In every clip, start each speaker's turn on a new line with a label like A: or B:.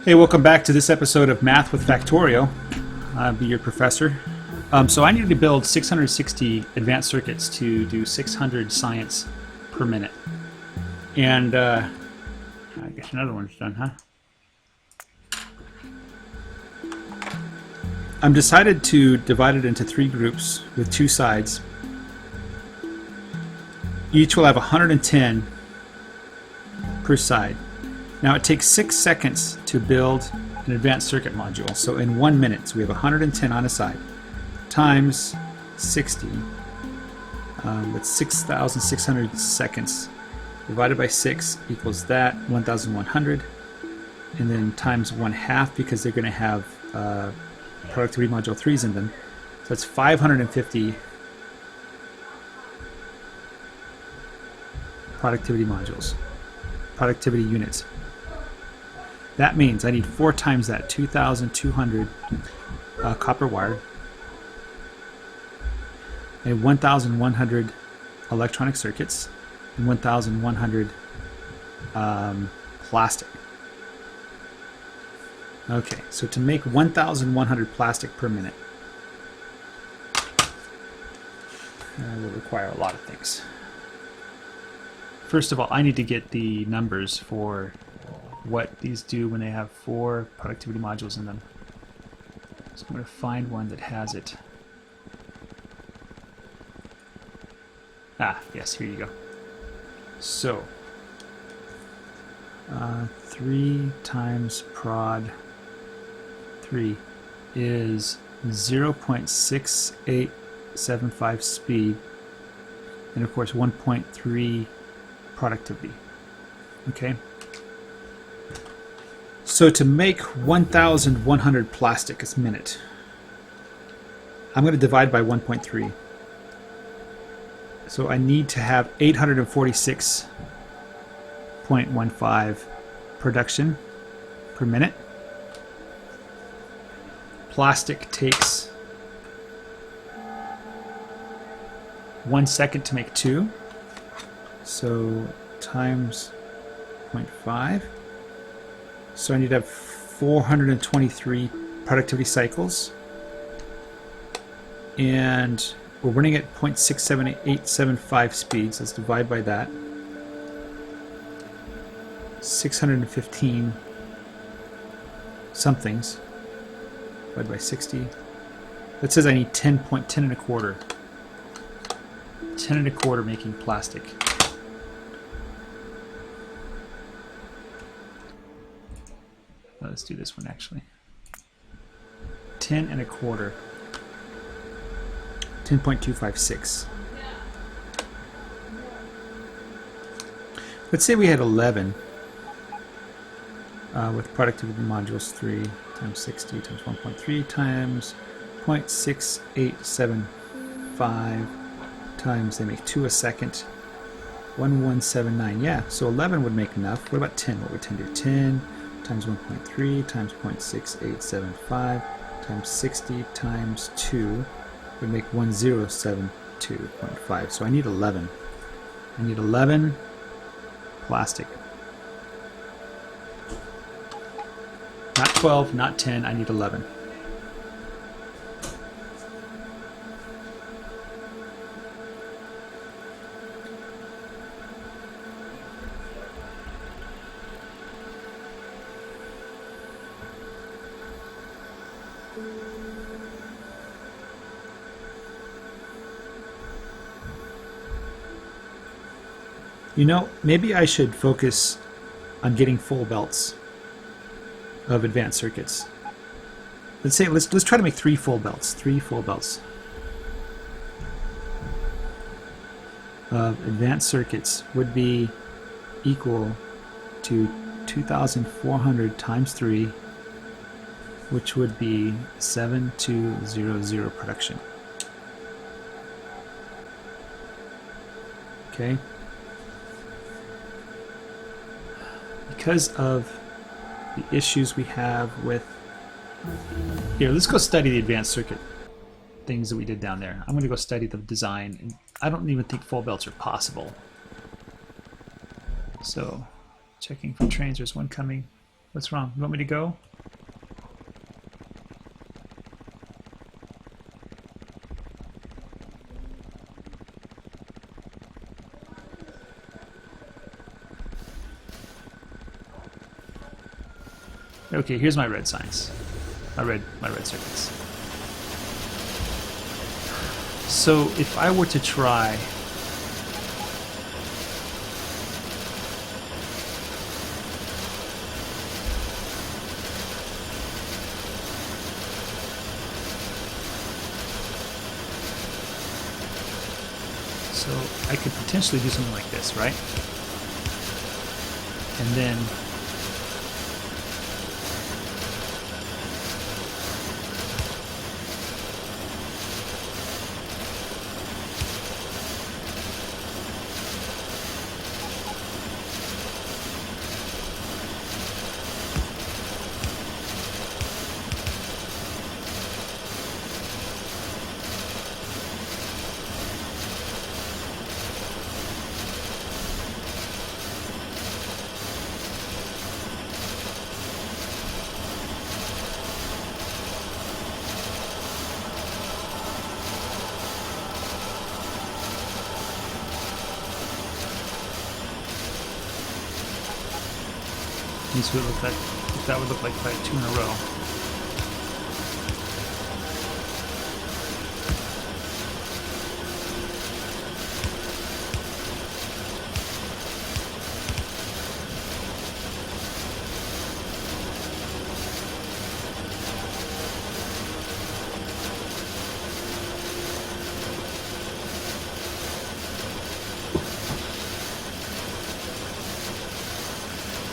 A: Hey, welcome back to this episode of Math with Factorio. I'll be your professor. So I needed to build 660 advanced circuits to do 600 science per minute. And I guess another one's done, huh? I'm decided to divide it into three groups with two sides. Each will have 110 per side. Now it takes 6 seconds to build an advanced circuit module. So in 1 minute, so we have 110 on a side, times 60. That's 6,600 seconds. Divided by 6 equals that, 1,100. And then times 1/2 because they're going to have productivity module 3s in them. So that's 550 productivity modules, productivity units. That means I need 4 times that, 2,200 copper wire, and 1,100 electronic circuits, and 1,100 plastic. Okay, so to make 1,100 plastic per minute, will require a lot of things. First of all, I need to get the numbers for what these do when they have 4 productivity modules in them. So I'm going to find one that has it. Ah, yes, here you go. So, 3 times prod 3 is 0.6875 speed, and of course 1.3 productivity. Okay? So to make 1,100 plastic a minute, I'm going to divide by 1.3. So I need to have 846.15 production per minute. Plastic takes 1 second to make 2. So times 0.5. So I need to have 423 productivity cycles. And we're running at 0.67875 speeds. Let's divide by that. 615 somethings. Divided by 60. That says I need 10 and a quarter. 10 and a quarter making plastic. Let's do this one actually. 10 and a quarter. 10.256. Let's say we had 11 with productivity modules 3 times 60 times 1.3 times 0.6875 times, they make 2 a second, 1179. Yeah, so 11 would make enough. What about 10? What would 10 do? 10 times 1.3 times 0.6875 times 60 times 2 would make 1072.5. So I need 11. I need 11 plastic. Not 12, not 10, I need 11. You know, maybe I should focus on getting full belts of advanced circuits. Let's try to make 3 full belts. 3 full belts of advanced circuits would be equal to 2,400 times 3, which would be 7200 production. Okay. Because of the issues we have with... Here, let's go study the advanced circuit things that we did down there. I'm going to go study the design, and I don't even think full belts are possible. So, checking for trains, there's one coming. What's wrong? You want me to go? Okay, here's my red signs. My red circuits. So if I were to try so I could potentially do something like this, right? And then these would look like, if that would look like if I had two in a row.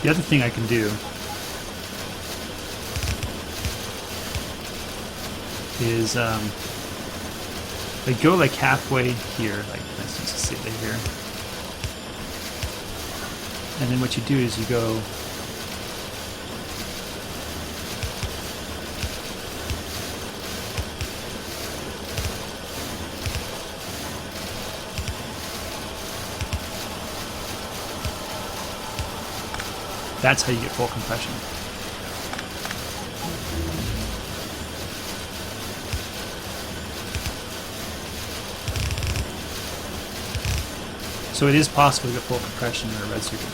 A: The other thing I can do is like go like halfway here, like for instance, let's see right here, and then what you do is you go that's how you get full compression. So it is possible to get full compression in a red circuit.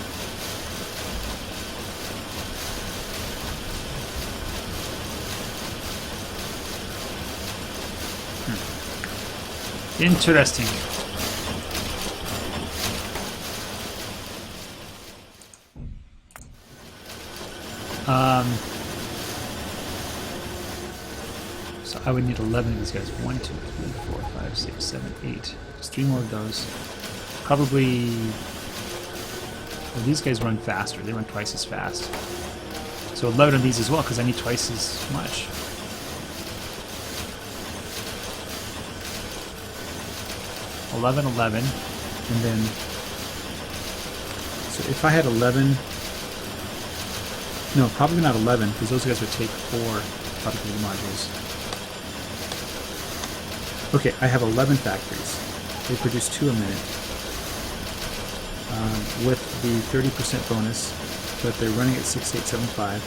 A: Interesting. So I would need 11 of these guys. 1, 2, 3, 4, 5, 6, 7, 8. Just 3 more of those. Probably. Well, these guys run faster. They run twice as fast. So 11 of these as well, because I need twice as much. $11, and then. So if I had 11. No, probably not 11, because those guys would take 4 productivity modules. Okay, I have 11 factories. They produce 2 a minute. With the 30% bonus, but they're running at 6875.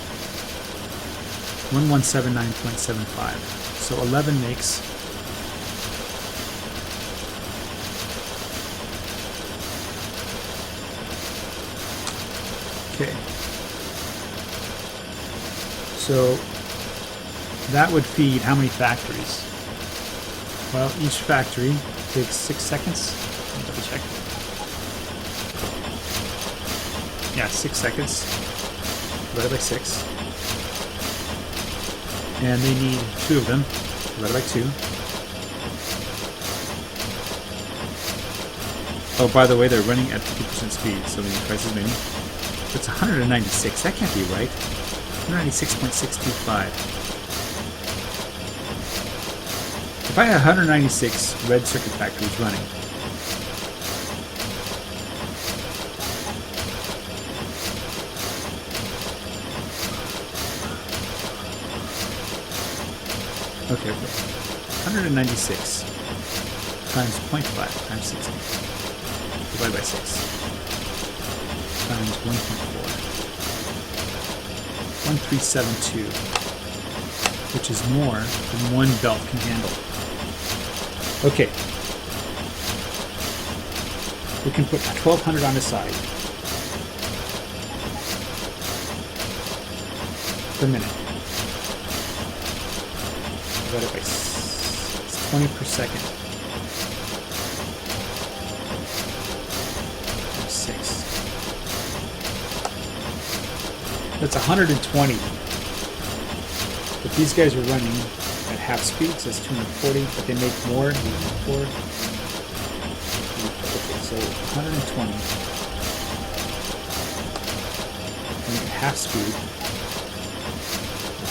A: 1179.75. So 11 makes okay. So that would feed how many factories? Well, each factory takes 6 seconds. Let me double check. Yeah, 6 seconds divided by 6. And they need 2 of them divided by 2. Oh, by the way, they're running at 50% speed, so they need twice as many. It's 196. That can't be right. 196.625. If I had 196 red circuit factories running, okay, 196 times 0.5 times 60 divided by 6 times 1.4. 1372, which is more than one belt can handle. Okay. We can put 1200 on the side per minute. Divided by 20 per second. 6. That's 120. But these guys are running at half speed, so that's 240, but they make more than before. Okay, so 120. And at half speed,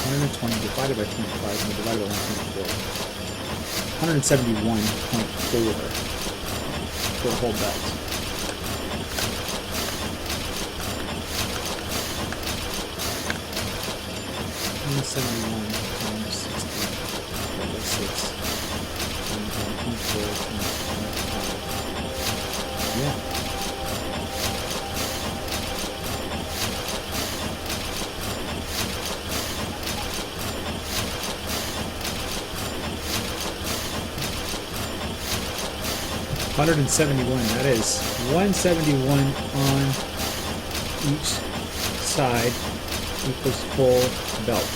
A: 120 divided by 25 and divided by 1.4. 171.4 for a whole belt. $171 times 60 divided by 6 and 1.4 times 1.5. Yeah. $171. That is 171 on each side equals full belt.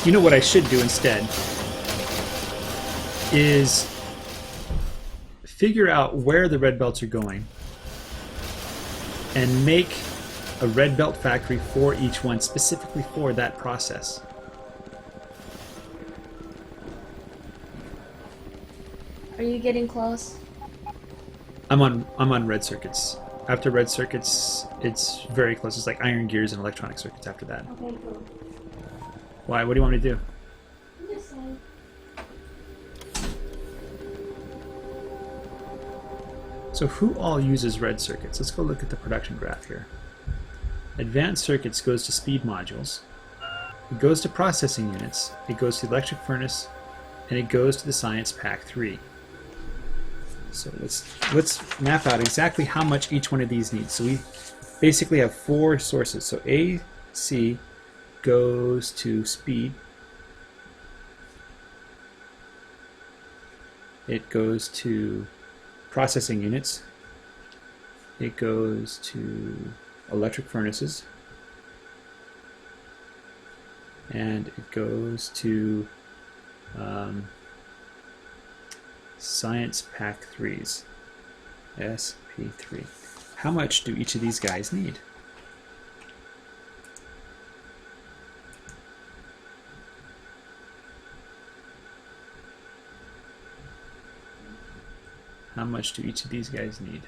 A: You know what I should do instead is figure out where the red belts are going and make a red belt factory for each one, specifically for that process.
B: Are you getting close?
A: I'm on red circuits. After red circuits, it's very close. It's like iron gears and electronic circuits after that.
B: Okay, cool.
A: Why? What do you want me to do?
B: I'm just saying.
A: So who all uses red circuits? Let's go look at the production graph here. Advanced circuits goes to speed modules. It goes to processing units. It goes to the electric furnace, and it goes to the science pack 3. So let's map out exactly how much each one of these needs. So we basically have 4 sources. So AC goes to speed. It goes to processing units. It goes to electric furnaces. And it goes to Science Pack 3s, SP3. How much do each of these guys need? How much do each of these guys need?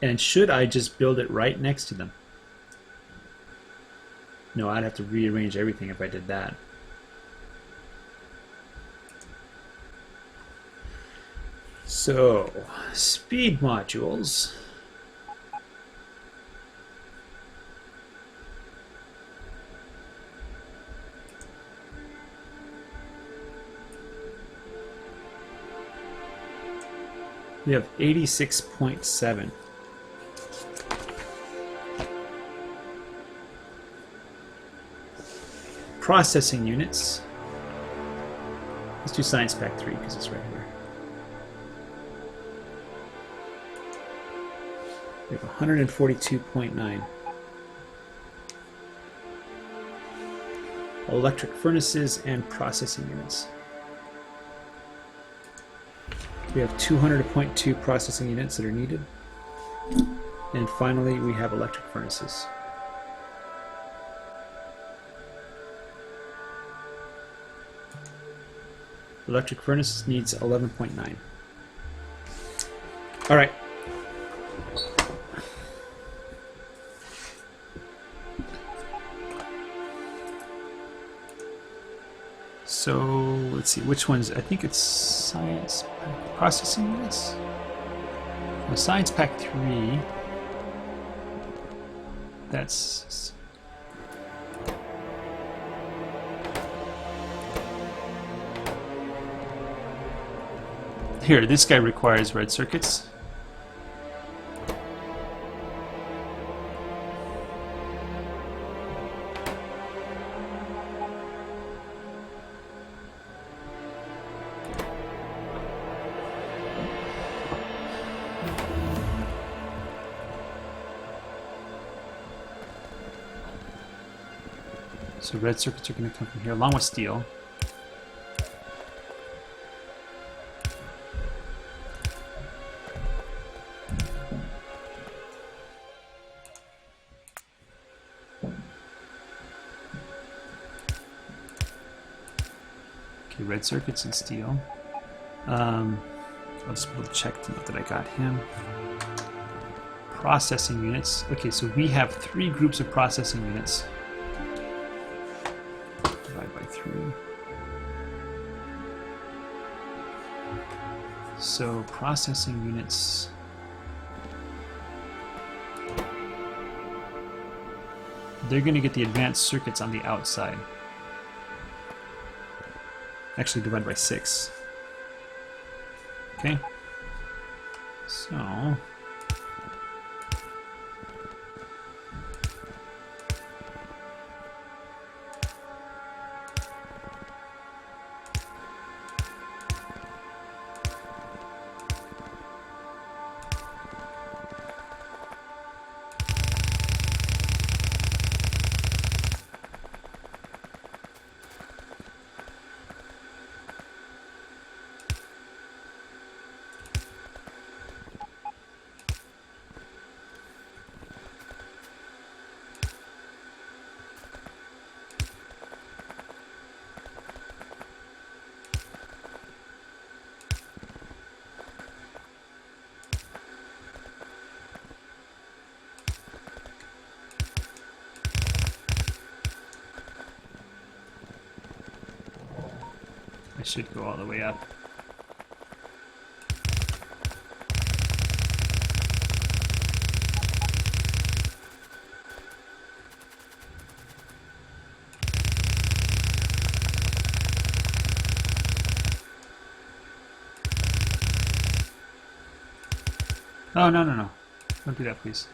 A: And should I just build it right next to them? No, I'd have to rearrange everything if I did that. So, speed modules. We have 86.7. Processing units. Let's do Science Pack 3 because it's right here. We have 142.9. Electric furnaces and processing units. We have 200.2 processing units that are needed. And finally, we have electric furnaces. Electric furnace needs 11.9. All right. So let's see, which ones? I think it's science processing units. No, science pack 3. That's here. This guy requires red circuits. So red circuits are going to come from here, along with steel. Okay, red circuits and steel. I'll just double check that I got him. Processing units. Okay, so we have 3 groups of processing units. Divide by 3. So processing units. They're going to get the advanced circuits on the outside. Actually, divide by 6. Okay. So I should go all the way up. Oh, no, no, no. Don't do that, please.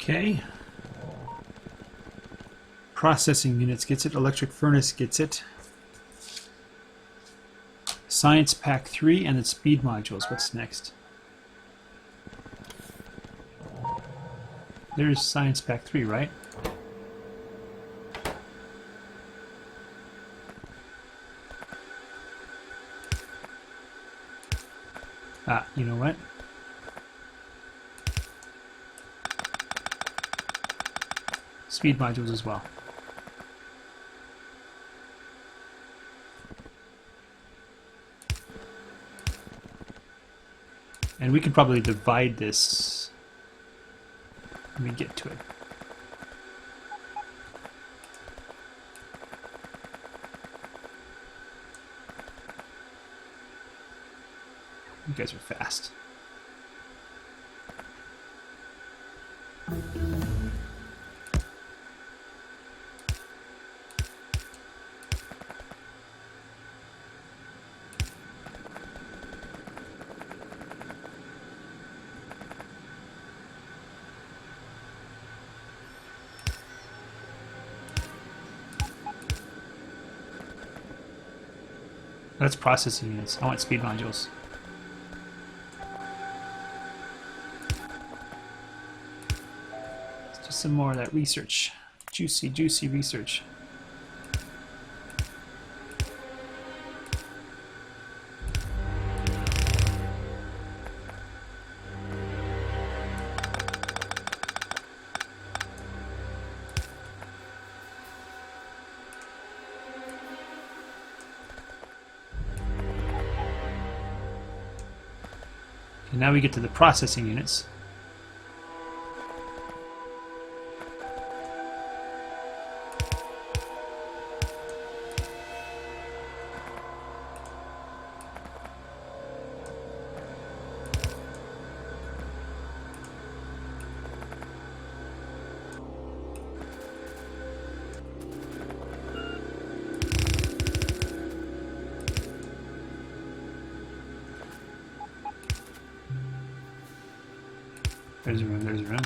A: Okay. Processing units gets it. Electric furnace gets it. Science pack 3 and its speed modules. What's next? There's science pack 3, right? Ah, you know what? Speed modules as well. And we could probably divide this when we get to it. You guys are fast. That's processing units. I want speed modules. Let's do some more of that research. Juicy, juicy research. And now we get to the processing units. There's a room, there's a room.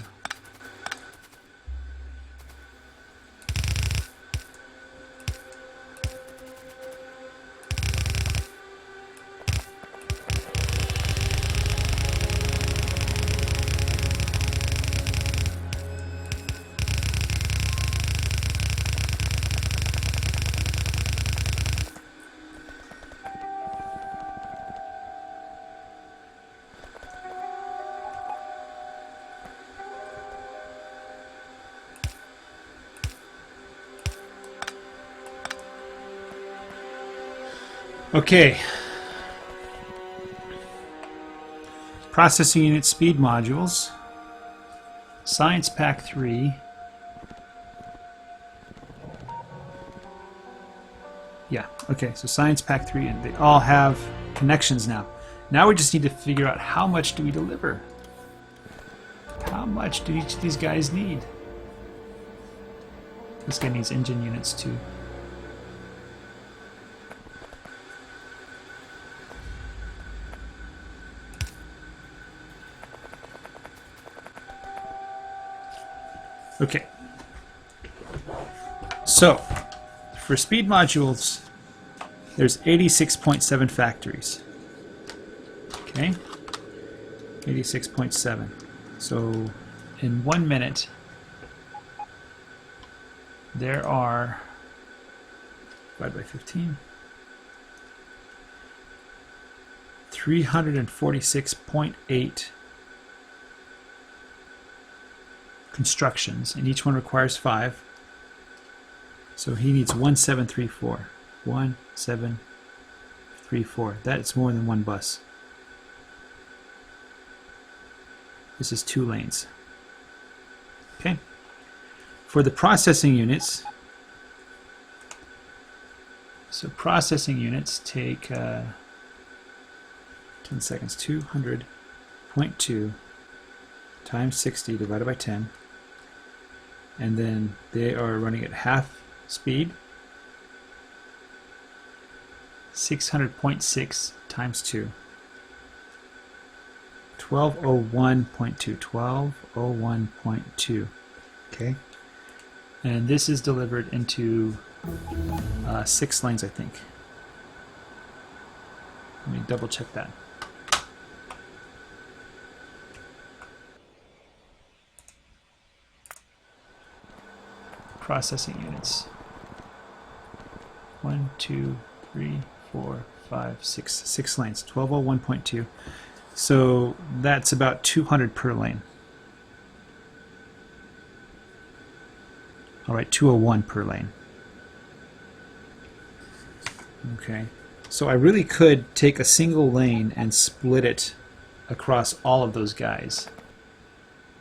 A: Okay. Processing unit speed modules. Science Pack 3. Yeah, okay, so Science Pack 3, and they all have connections now. Now we just need to figure out how much do we deliver? How much do each of these guys need? This guy needs engine units too. Okay. So, for speed modules, there's 86.7 factories. Okay? 86.7. So, in 1 minute, there are, divided by 15, 346.8 constructions, and each one requires 5. So he needs 1734. 1734. That's more than one bus. This is 2 lanes. Okay. For the processing units, so processing units take 10 seconds. 200.2 times 60 divided by 10. And then they are running at half speed. 600.6 times 2. 1201.2. 1201.2. Okay. And this is delivered into 6 lanes, I think. Let me double check that. Processing units. 1, 2, 3, 4, 5, 6. 6 lanes. 1201.2. So that's about 200 per lane. All right, 201 per lane. Okay. So I really could take a single lane and split it across all of those guys.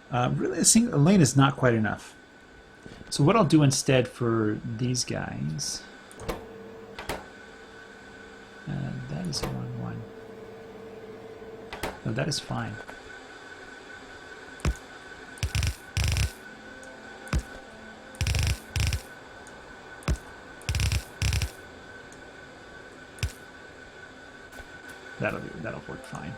A: Really, a lane is not quite enough. So what I'll do instead for these guys, that is the wrong one. No, that is fine. That'll work fine.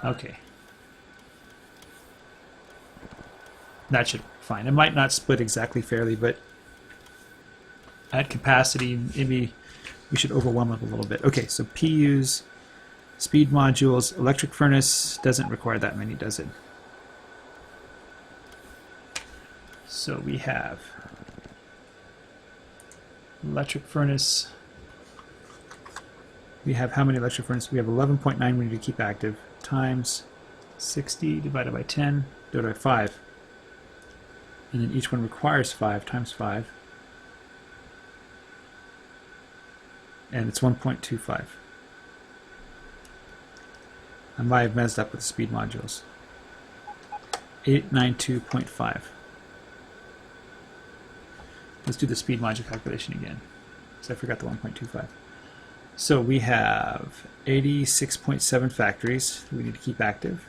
A: Okay. That should be fine. It might not split exactly fairly, but at capacity, maybe we should overwhelm it a little bit. Okay, so PUs, speed modules, electric furnace doesn't require that many, does it? So we have electric furnace. We have how many electric furnace? We have 11.9 we need to keep active, times 60 divided by 10 divided by 5. And then each one requires 5 times 5. And it's 1.25. I might have messed up with the speed modules. 892.5. Let's do the speed module calculation again, because I forgot the 1.25. So we have 86.7 factories we need to keep active.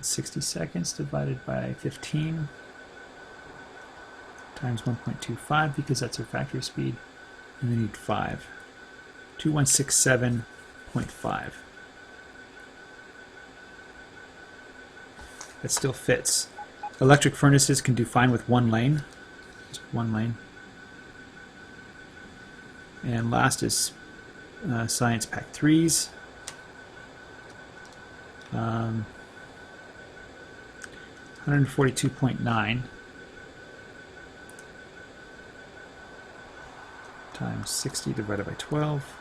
A: 60 seconds divided by 15 times 1.25, because that's our factory speed. And we need 5. 2167.5. That still fits. Electric furnaces can do fine with one lane. Just one lane. And last is Science Pack 3s. 142.9 times 60 divided by 12.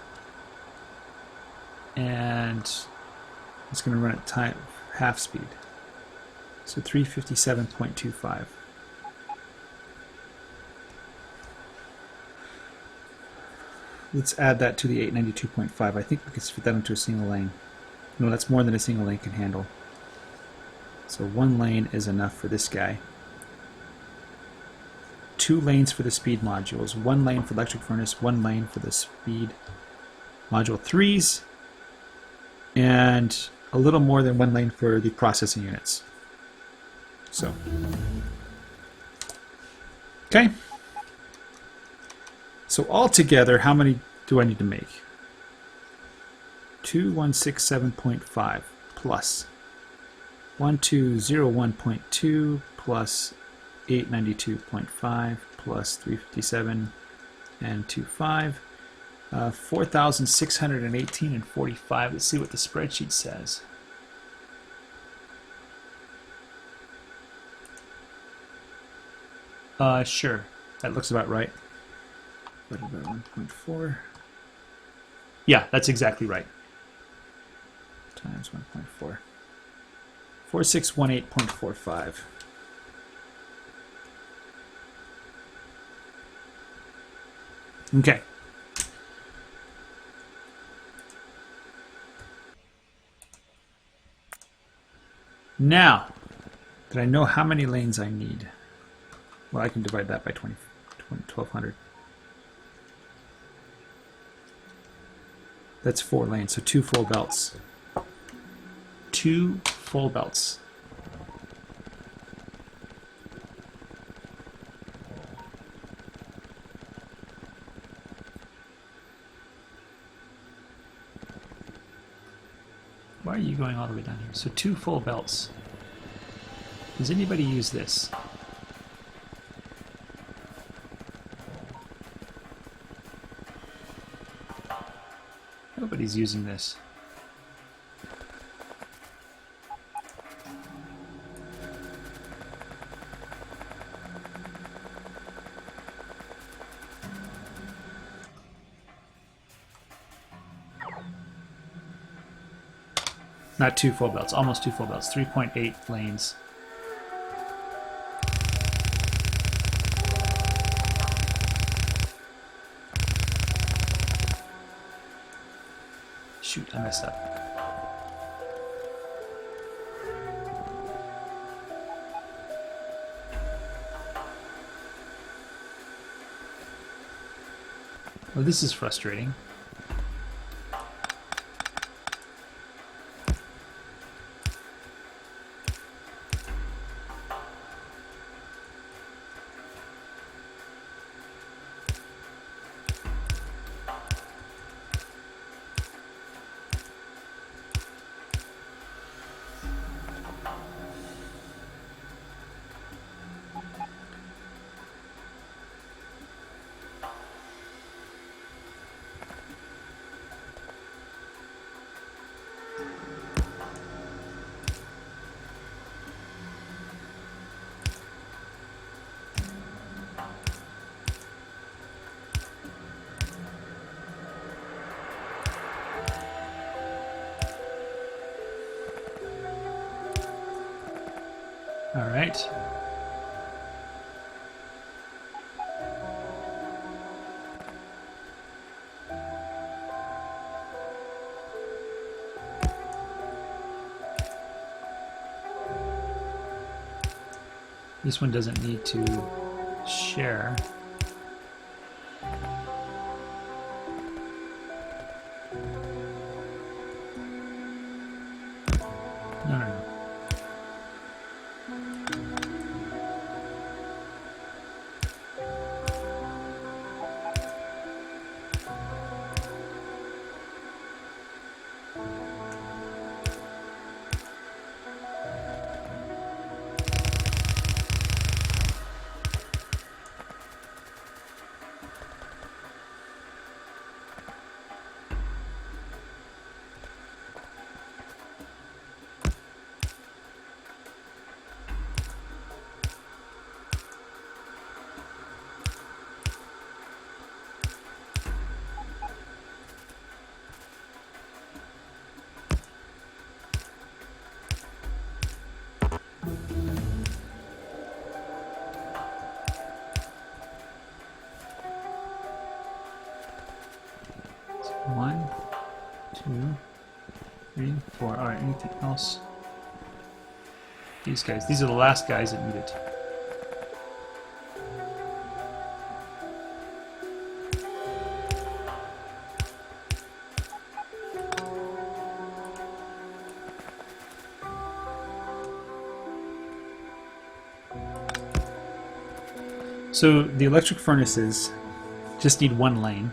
A: And it's going to run at half speed. So 357.25. Let's add that to the 892.5. I think we can fit that into a single lane. No, that's more than a single lane can handle. So one lane is enough for this guy. 2 lanes for the speed modules, 1 lane for electric furnace, 1 lane for the speed module 3s, and a little more than 1 lane for the processing units. So, okay. So altogether, how many do I need to make? 2167.5 plus 1201.2 plus 892.5 plus 357 and 25, 4,618 and 45. Let's see what the spreadsheet says. Sure, that looks about right. What about 1.4? Yeah, that's exactly right. Times 1.4. 4618.45. Okay. Now that I know how many lanes I need, well, I can divide that by 1200. That's 4 lanes, so 2 full belts. 2 full belts. Why are you going all the way down here? So 2 full belts. Does anybody use this? Nobody's using this. Not 2 full belts, almost 2 full belts. 3.8 lanes. Shoot, I messed up. Well, this is frustrating. All right. This one doesn't need to share. No. One, two, three, four. All right, anything else? These guys. These are the last guys that need it. So the electric furnaces just need one lane.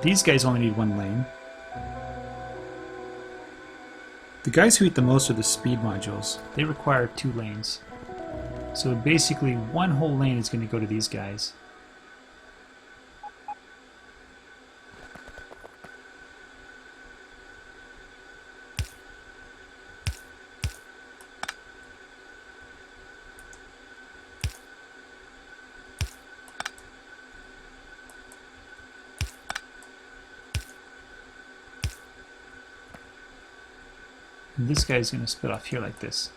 A: These guys only need one lane. The guys who eat the most are the speed modules. They require 2 lanes. So basically one whole lane is going to go to these guys. And this guy's going to split off here like this.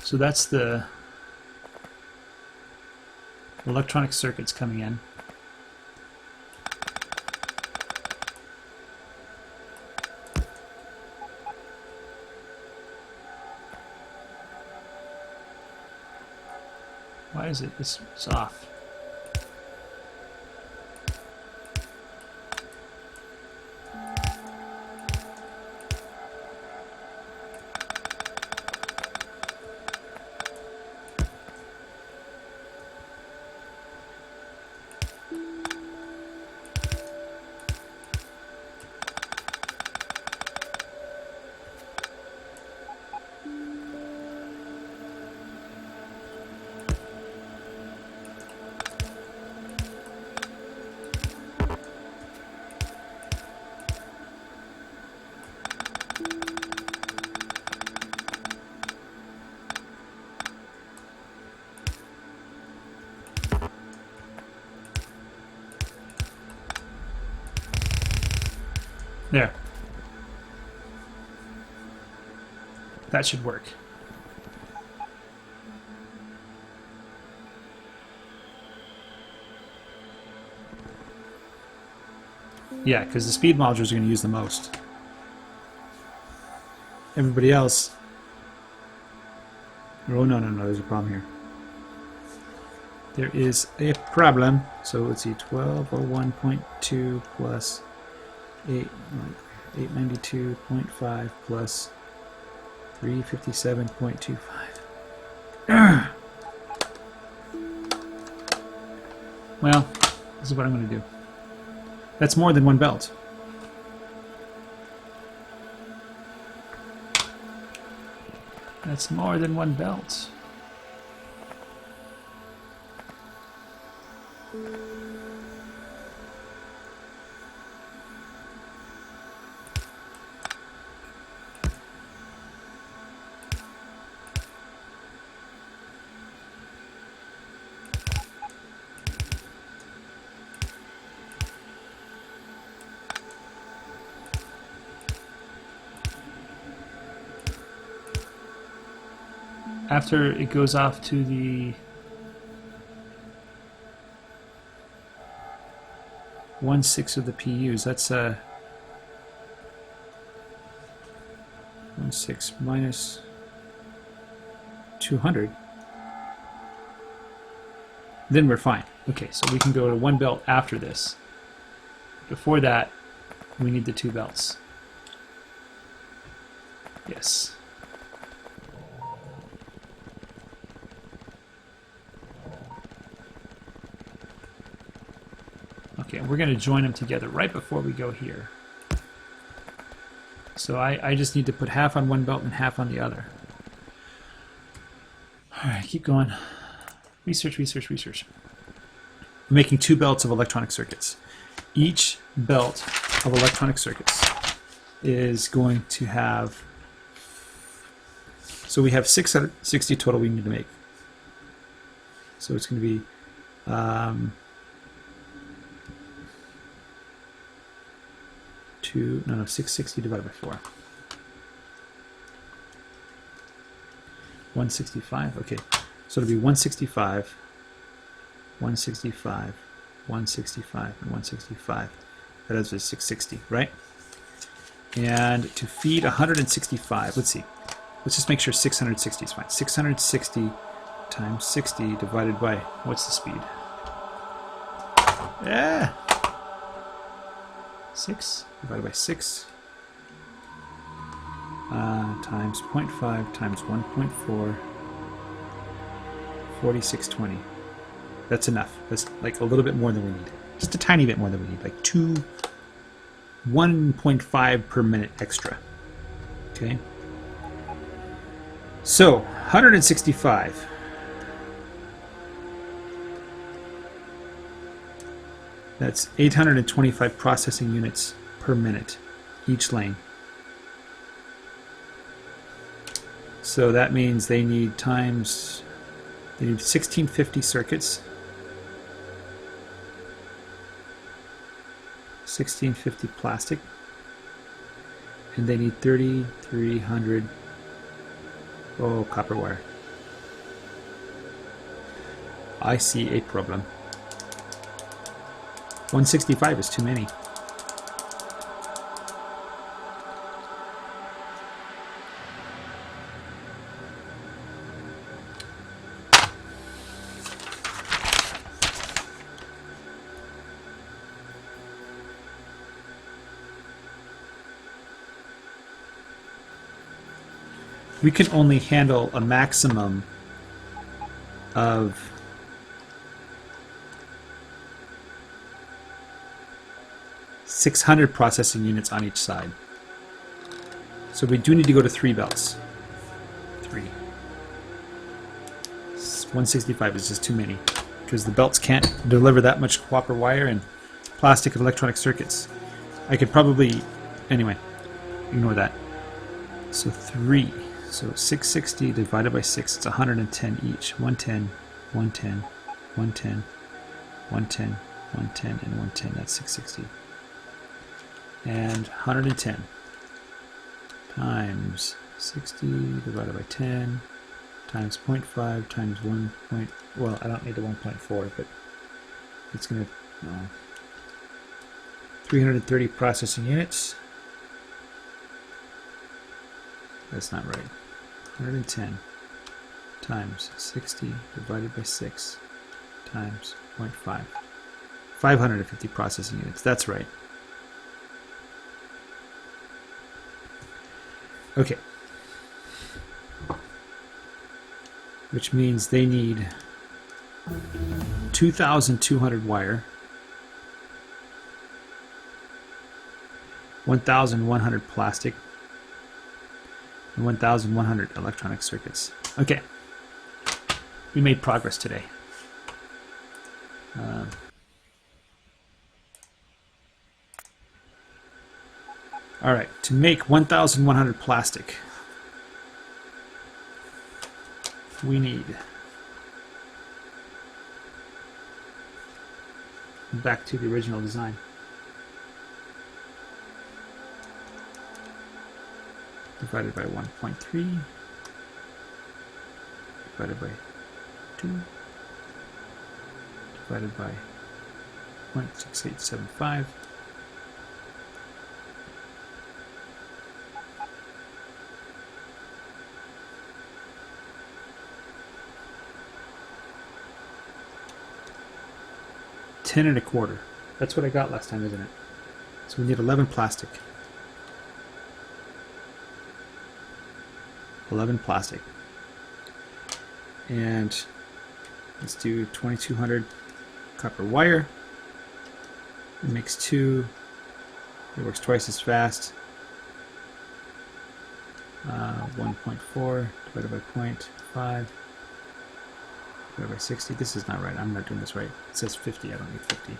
A: So that's the electronic circuits coming in. Why is it? It's off. There. That should work. Yeah, because the speed modules are going to use the most. Everybody else... Oh, no, there's a problem here. There is a problem. So let's see, 1201.2 plus 892.5 plus 357.25. Well, this is what I'm going to do. That's more than one belt. That's more than one belt. After it goes off to the 1/6 of the PUs, that's a 1/6 minus 200. Then we're fine. Okay, so we can go to one belt after this. Before that, we need the two belts. Yes. Okay, we're going to join them together right before we go here. So I just need to put half on one belt and half on the other. Alright, keep going. Research, research, research. We're making two belts of electronic circuits. Each belt of electronic circuits is going to have... So we have 660 total we need to make. So it's going to be... 660 divided by 4. 165, okay. So it'll be 165, 165, 165, and 165. That is 660, right? And to feed 165, let's see. Let's just make sure 660 is fine. 660 times 60 divided by, what's the speed? Yeah! 6 divided by 6 times 0.5 times 1.4, 4620. That's enough. That's like a little bit more than we need. Just a tiny bit more than we need. Like 1.5 per minute extra. Okay. So 165. That's 825 processing units per minute, each lane. So that means they need 1650 circuits. 1650 plastic. And they need 3300 copper wire. I see a problem. 165 is too many. We can only handle a maximum of 600 processing units on each side. So we do need to go to 3 belts. 3. 165 is just too many because the belts can't deliver that much copper wire and plastic of electronic circuits. I could probably... Anyway, ignore that. So 3. So 660 divided by 6, it's 110 each. 110, 110, 110, 110, 110, and 110. That's 660. And 110 times 60 divided by 10 times 0.5 times 1. Well, I don't need the 1.4, but it's going to 330 processing units. That's not right. 110 times 60 divided by 6 times 0.5. 550 processing units. That's right. Okay. Which means they need 2,200 wire, 1,100 plastic, and 1,100 electronic circuits. Okay, we made progress today. All right, to make 1,100 plastic, we need, back to the original design, divided by 1.3, divided by 2, divided by 0.6875. Ten and a quarter. That's what I got last time, isn't it? So we need 11 plastic. 11 plastic. And let's do 2,200 copper wire. It makes 2. It works twice as fast. 1.4 divided by 0.5 divided by 60. This is not right. I'm not doing this right. It says 50. I don't need 50.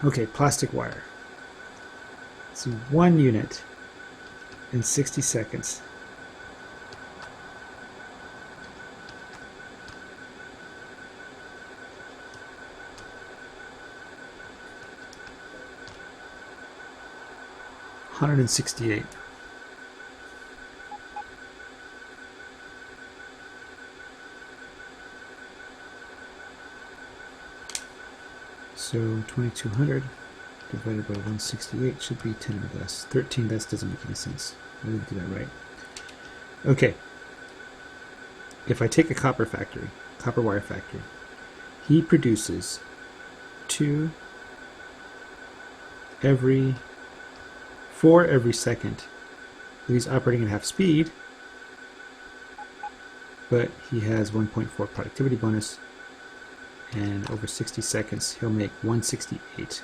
A: Okay, plastic wire. So 1 unit in 60 seconds. $168. So 2,200 divided by 168 should be 10 thus. 13 thus doesn't make any sense. I didn't do that right. Okay. If I take a copper wire factory, he produces 4 every second. He's operating at half speed, but he has 1.4 productivity bonus, and over 60 seconds he'll make 168.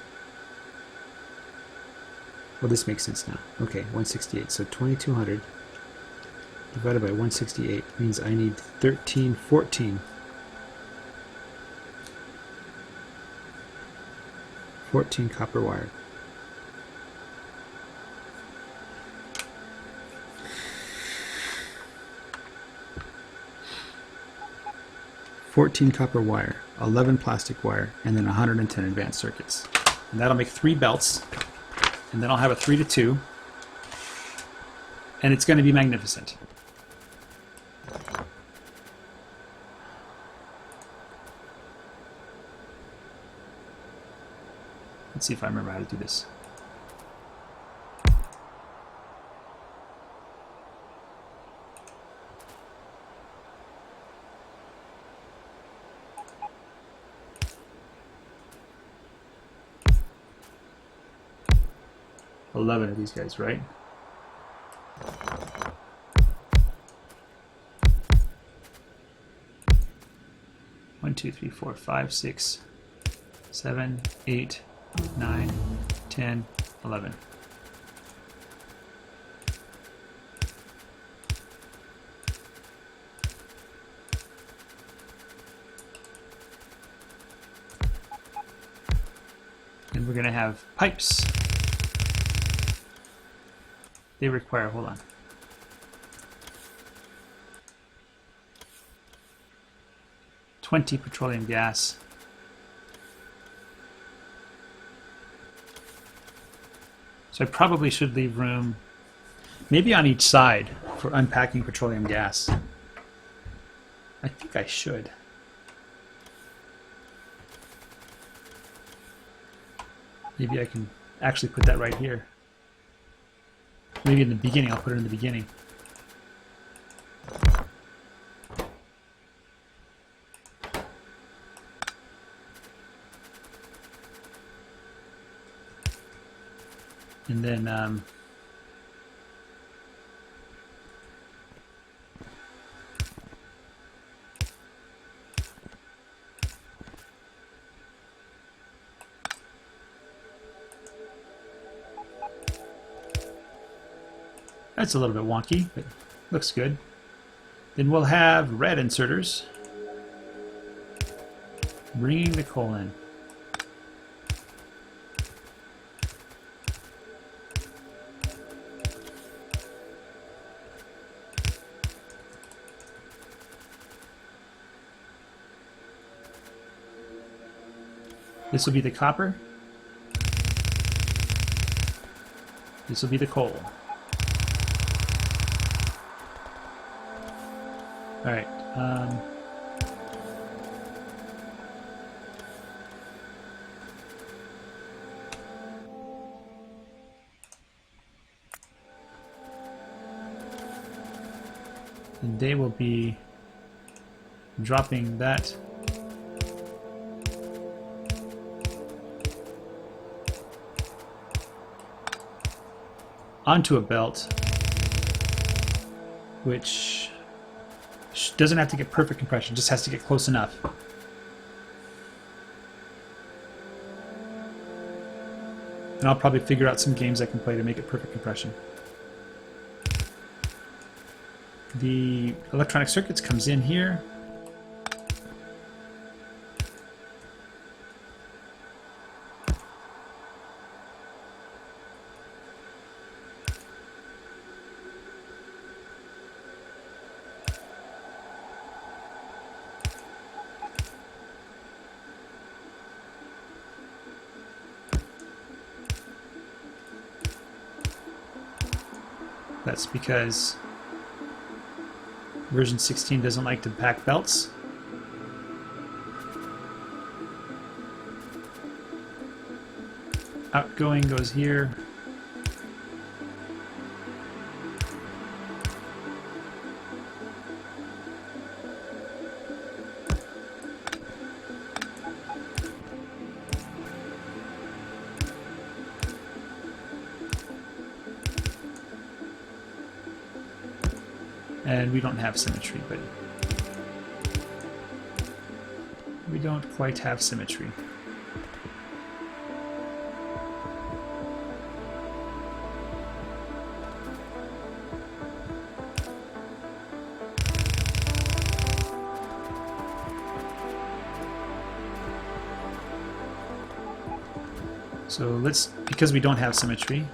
A: Well, this makes sense now. Okay, 168. So 2,200 divided by 168 means I need 14 copper wire. 14 copper wire, 11 plastic wire, and then 110 advanced circuits. And that'll make 3 belts, and then I'll have a 3-to-2, and it's going to be magnificent. Let's see if I remember how to do this. $11 of these guys, right? One, 2, 3, 4, 5, 6, 7, 8, 9, 10, 11. And we're going to have pipes. They require, hold on. $20 petroleum gas. So I probably should leave room, maybe on each side, for unpacking petroleum gas. I think I should. Maybe I can actually put that right here. Maybe in the beginning, I'll put it in the beginning. And then That's a little bit wonky, but looks good. Then we'll have red inserters. Bringing the coal in. This will be the copper. This will be the coal. All right. And they will be dropping that onto a belt, which doesn't have to get perfect compression, just has to get close enough. And I'll probably figure out some games I can play to make it perfect compression. The electronic circuits comes in here. That's because version 16 doesn't like to pack belts. Outgoing goes here. And we don't have symmetry, but we don't quite have symmetry. So let's, because we don't have symmetry,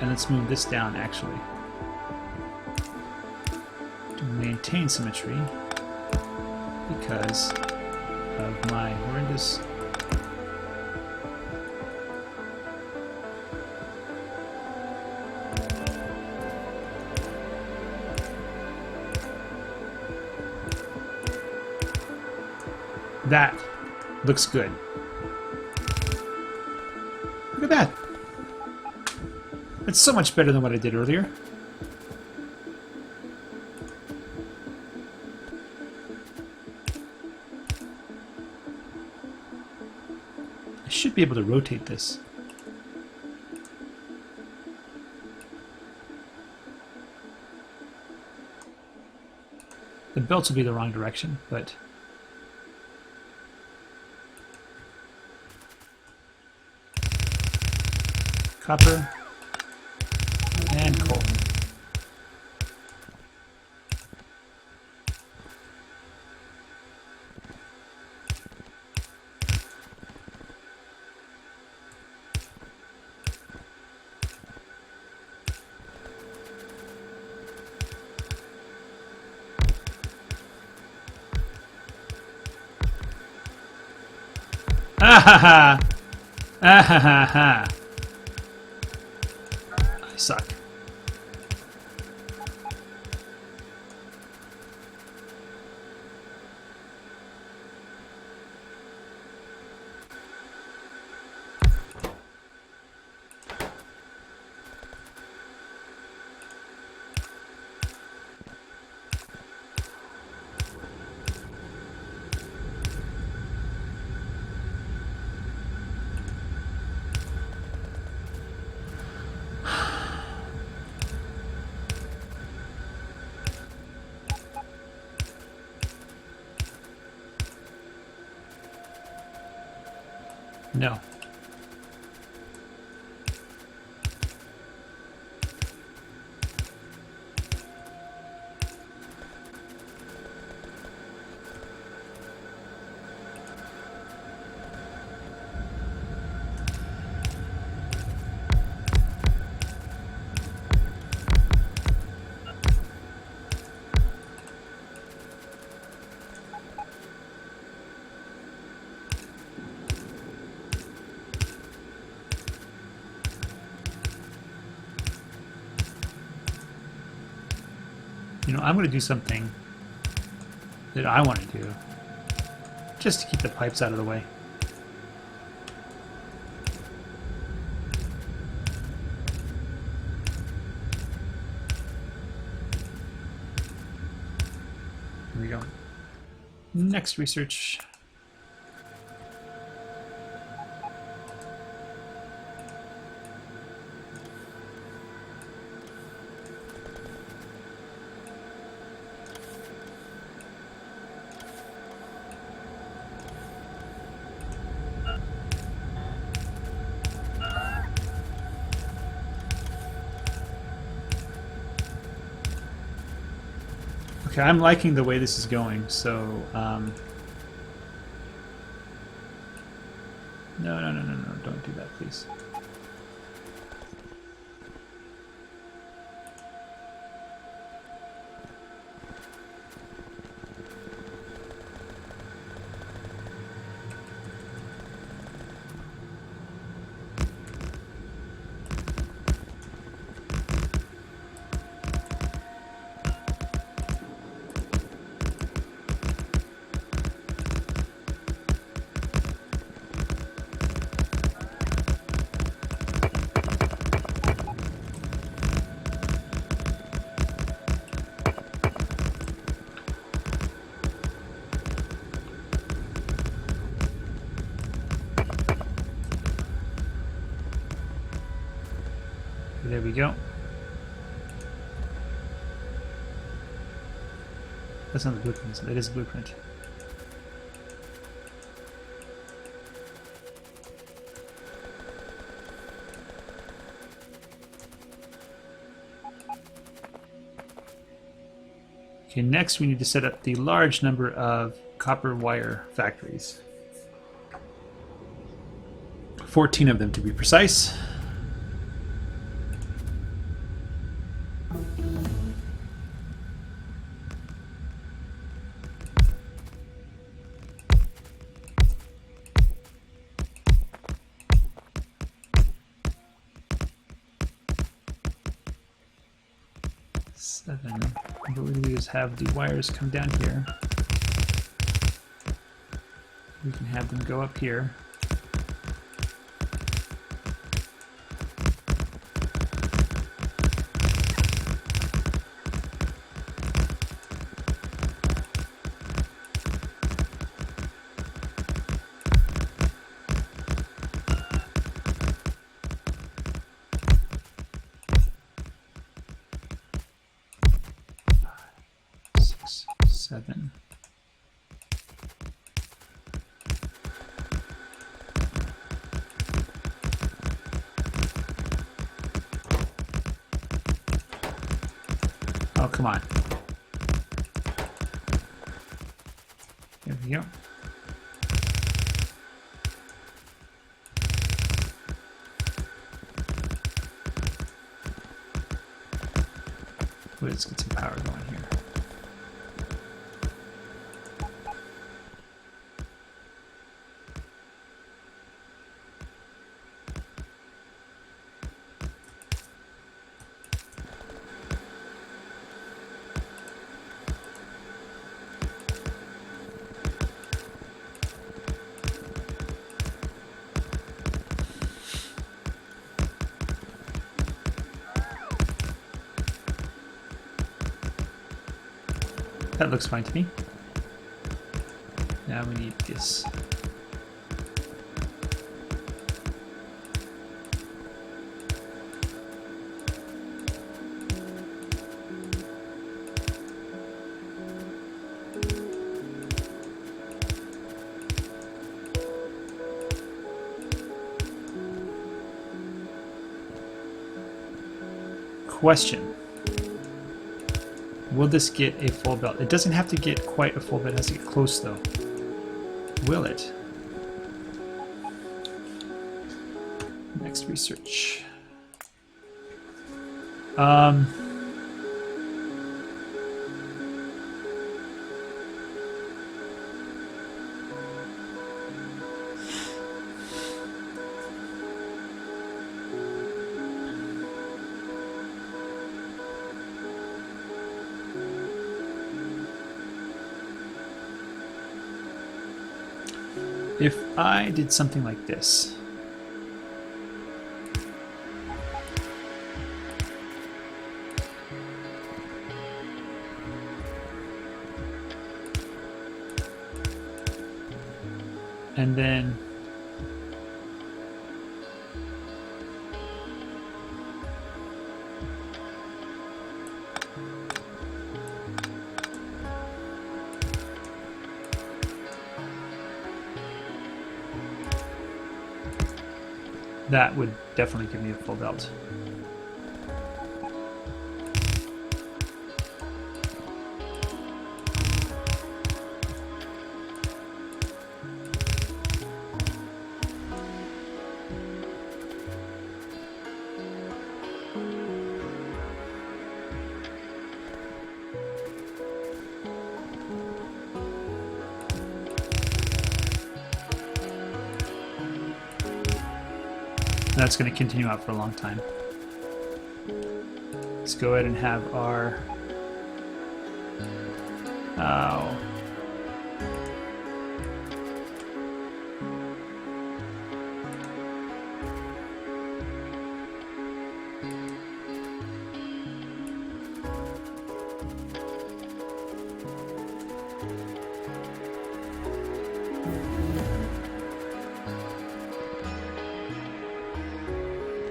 A: and let's move this down actually to maintain symmetry because of my horrendous that looks good. Look at that. It's so much better than what I did earlier. I should be able to rotate this. The belts will be the wrong direction, but copper and coal. Ah ha ha! Ah ha ha ha! I suck. No. You know, I'm going to do something that I want to do just to keep the pipes out of the way. Here we go. Next research. Okay, I'm liking the way this is going, so no, don't do that, please. There we go. That's not the blueprint, so that is a blueprint. Okay, next we need to set up the large number of copper wire factories. 14 of them to be precise. What we do is have the wires come down here. We can have them go up here. Seven. Oh, come on. There we go. Let's get some power going here. That looks fine to me. Now we need this. Question. Will this get a full belt? It doesn't have to get quite a full belt. It has to get close, though. Will it? Next research. If I did something like this. And then that would definitely give me a full belt. That's going to continue out for a long time. Let's go ahead and have our... Oh.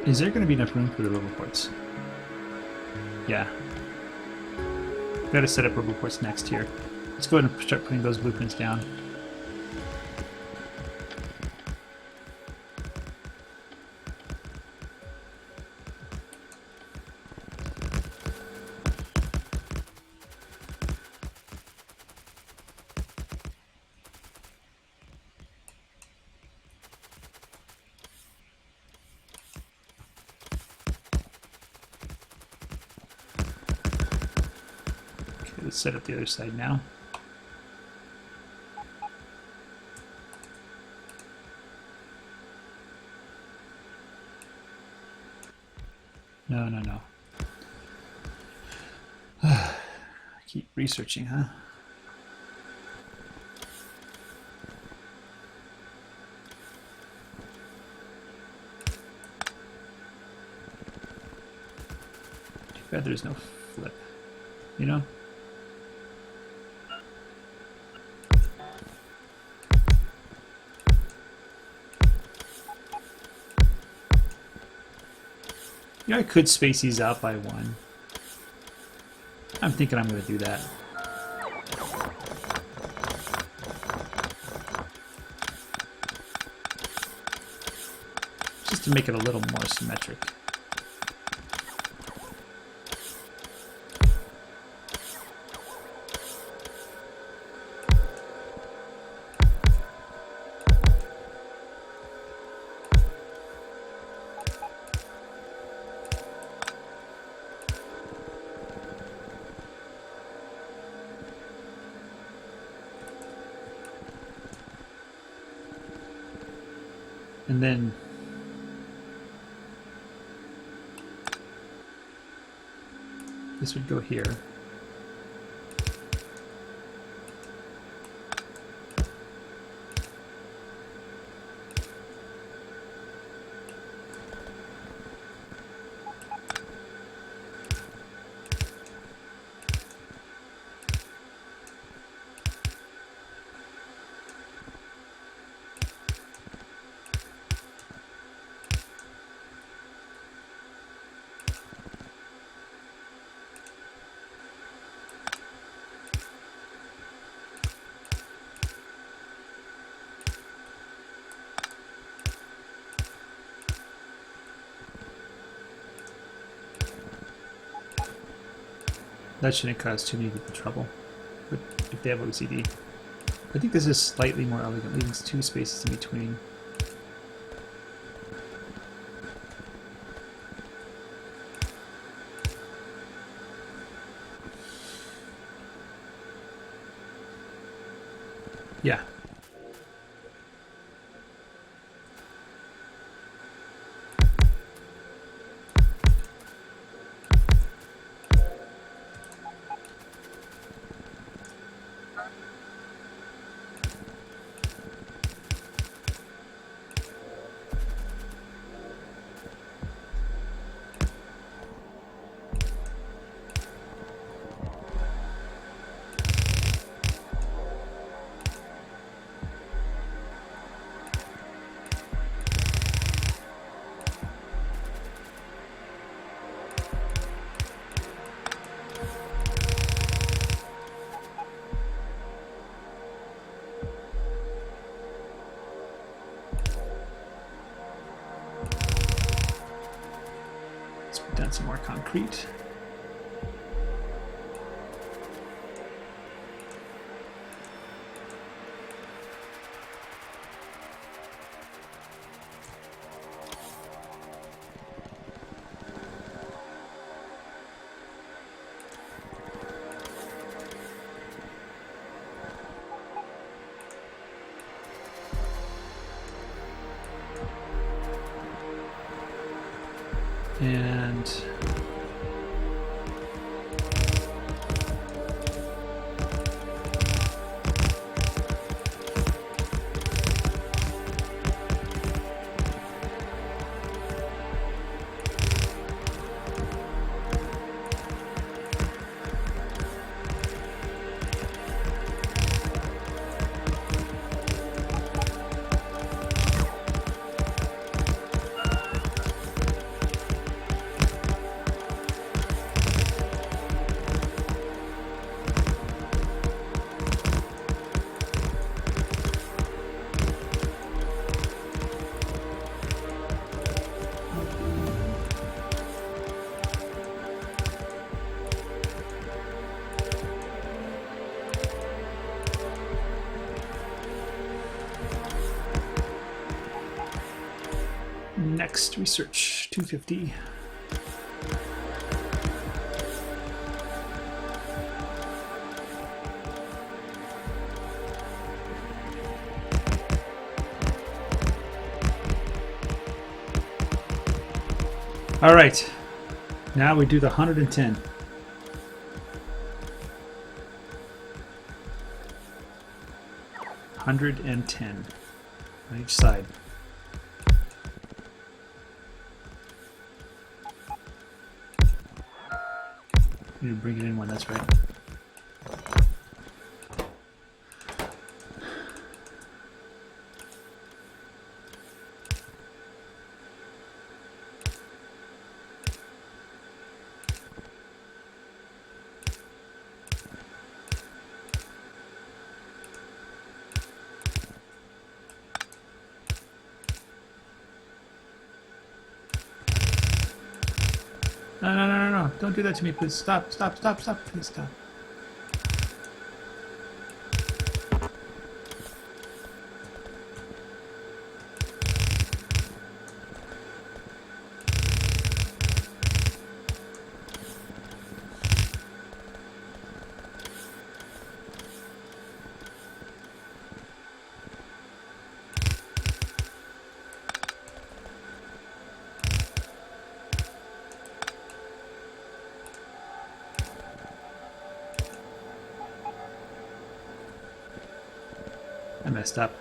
A: Is there going to be enough room for the roboports? Yeah. We've got to set up roboports next here. Let's go ahead and start putting those blueprints down. Let's set up the other side now. No, no, no. Keep researching, huh? Too bad there's no flip, you know? You know, I could space these out by one. I'm thinking I'm going to do that. Just to make it a little more symmetric. And then this would go here. That shouldn't cause too many people trouble, but if they have OCD. I think this is slightly more elegant, leaving 2 spaces in between. Yeah. Let's put down some more concrete. And next research 250. All right, now we do the 110. On each side. You need to bring it in one, that's right. No. Don't do that to me, please. Stop. Please stop. I messed up.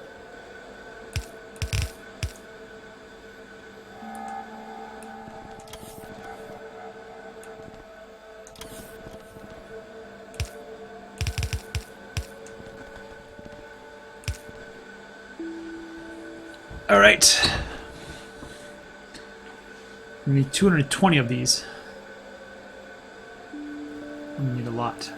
A: All right. We need 220 of these. We need a lot.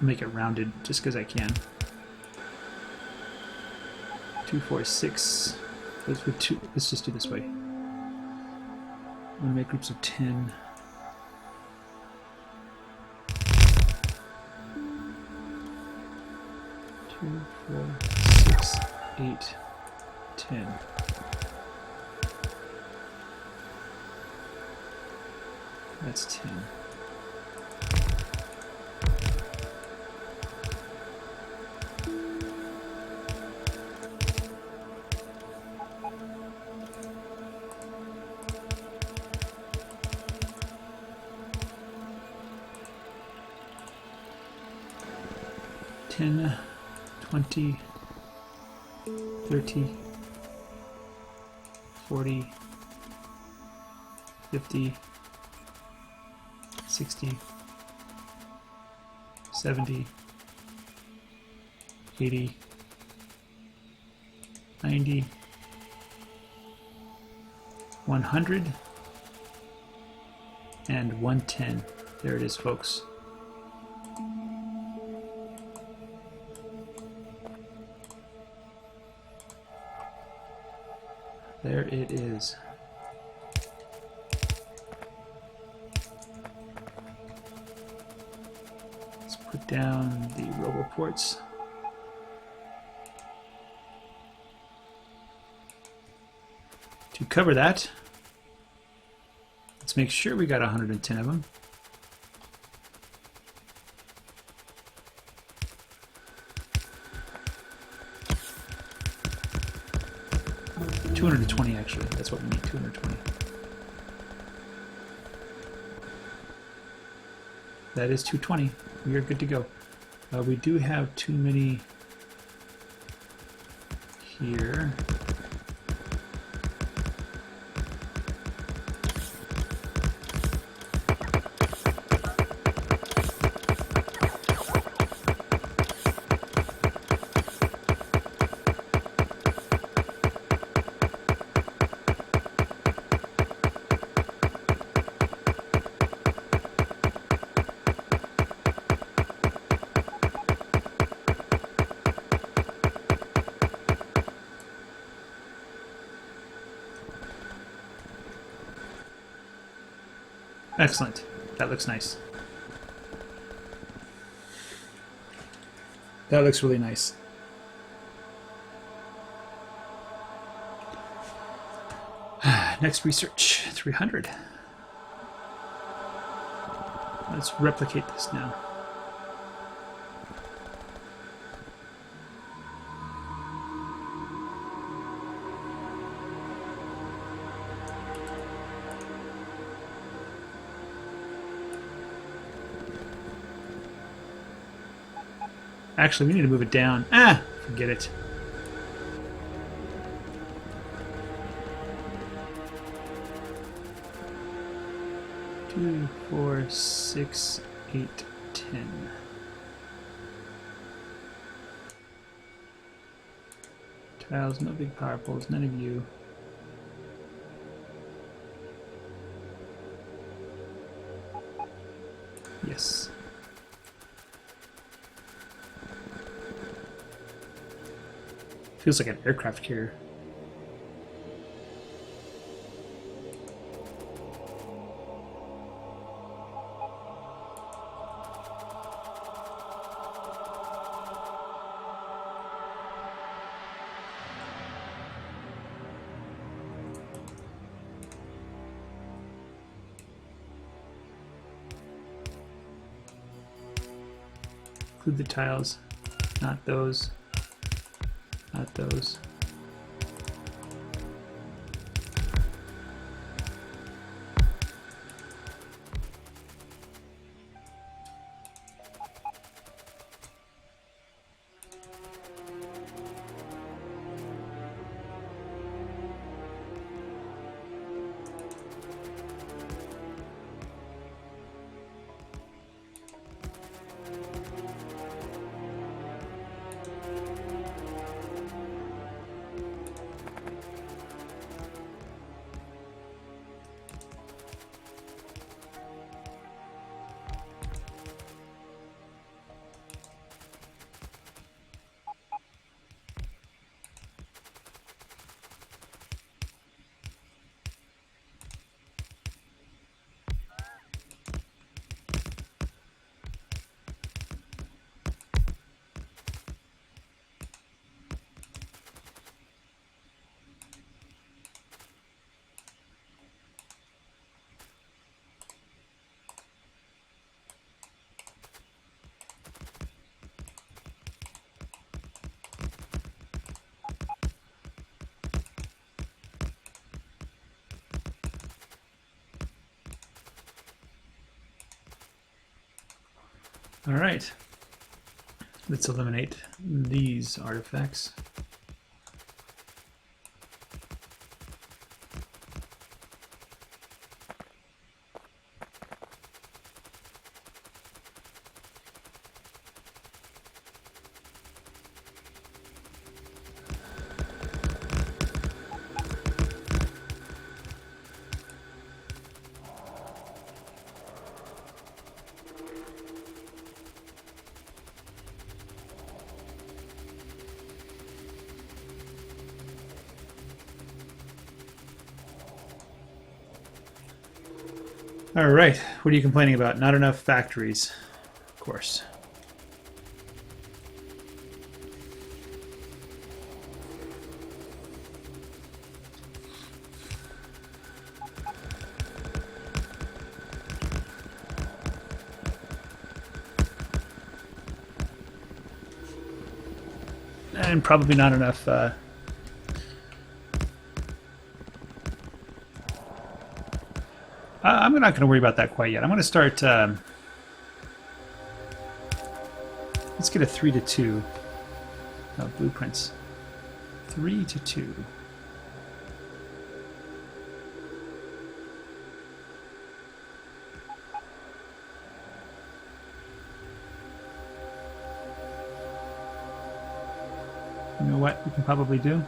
A: make it rounded just because I can. 2, 4, 6. Let's just do this way. I'm gonna make groups of 10. 2, 4, 6, 8, 10. That's 10. $10, 20, 30, 40, 50, 60, 70, 80, 90, 100, and 110. There it is, folks. There it is. Let's put down the robo ports. To cover that, let's make sure we got 110 of them. $220 actually. That's what we need. 220. That is 220. We are good to go. We do have too many here. Excellent. That looks nice. That looks really nice. Next research, 300. Let's replicate this now. Actually, we need to move it down. Ah, forget it. Two, 4, 6, 8, 10. Tiles, no big power poles, none of you. Yes. Feels like an aircraft carrier. Include the tiles, not those. Not those. All right. Let's eliminate these artifacts. All right, what are you complaining about? Not enough factories, of course. And probably not enough I'm not going to worry about that quite yet. I'm going to start. Let's get a 3-2 blueprints. 3-2. You know what we can probably do?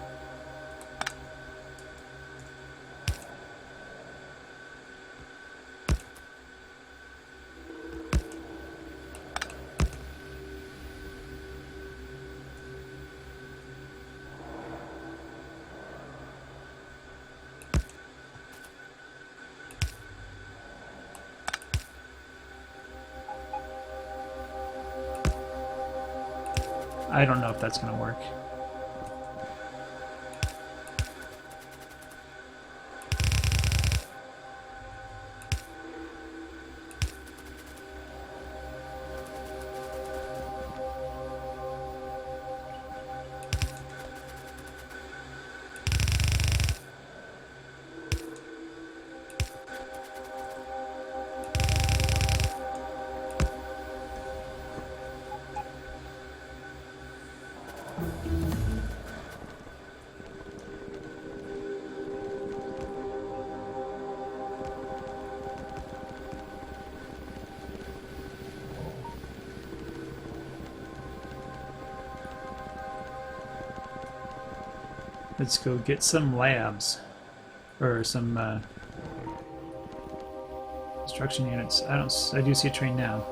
A: I don't know if that's going to work. Let's go get some labs, or some construction units. I do see a train now.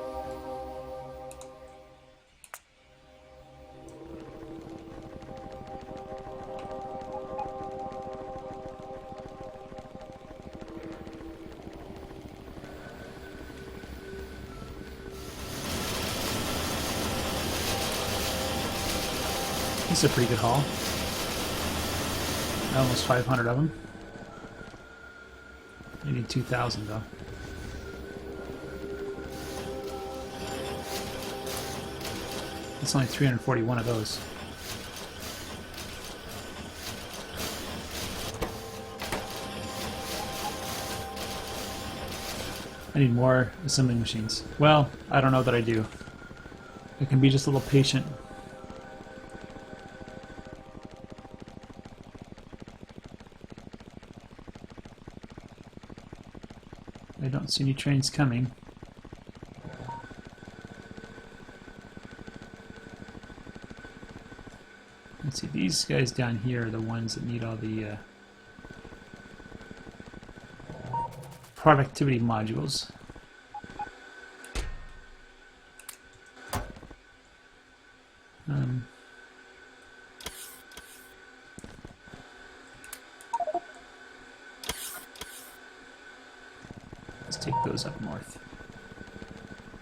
A: This is a pretty good haul. Almost 500 of them. You need 2,000 though. It's only 341 of those. I need more assembling machines. Well, I don't know that I do. I can be just a little patient. I don't see any trains coming. Let's see, these guys down here are the ones that need all the productivity modules. Let's take those up north.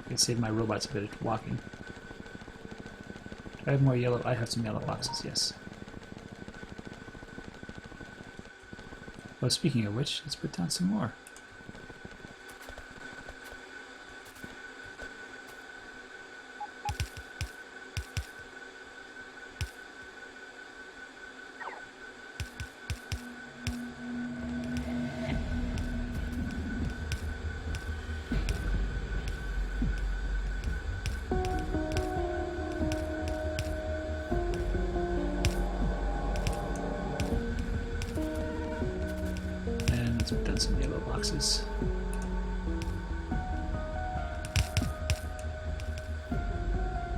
A: I can save my robots a bit of walking. Do I have more yellow? I have some yellow boxes, yes. Well, speaking of which, let's put down some more. some yellow boxes.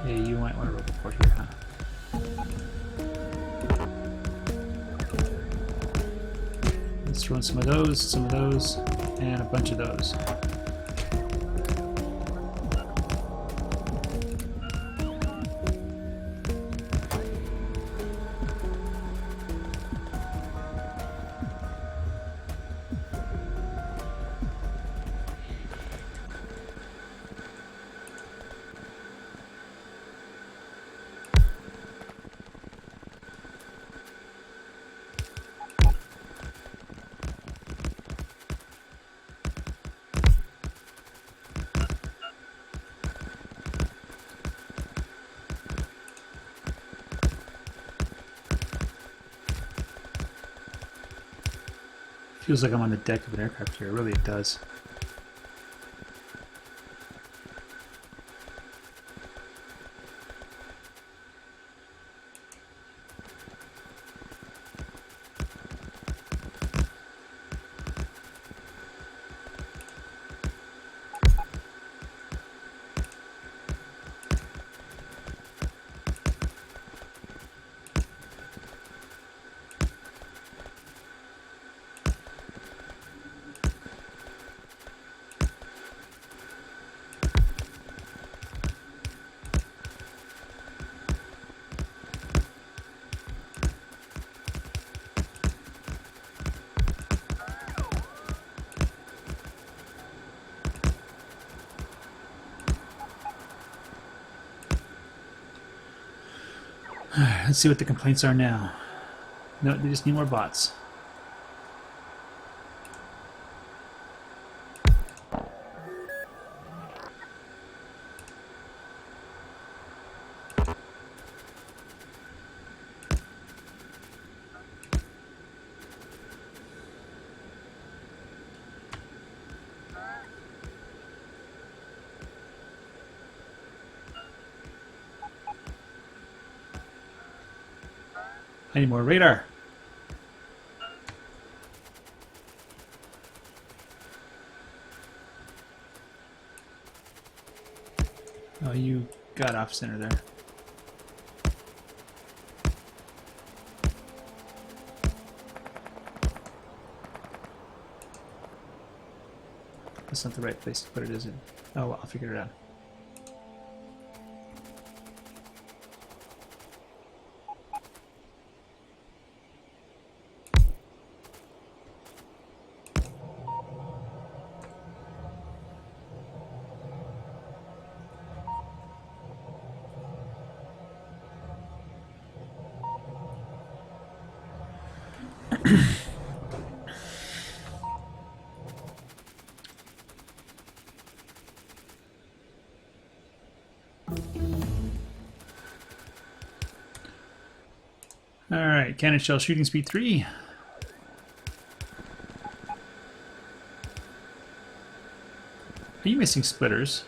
A: Yeah, you might want to report here, huh? Let's throw in some of those, and a bunch of those. Feels like I'm on the deck of an aircraft here. Really, it does. Let's see what the complaints are now. No, they just need more bots. I need more radar. Oh, you got off center there. That's not the right place to put it, is it? Oh, well, I'll figure it out. Alright, cannon shell shooting speed 3. Are you missing splitters?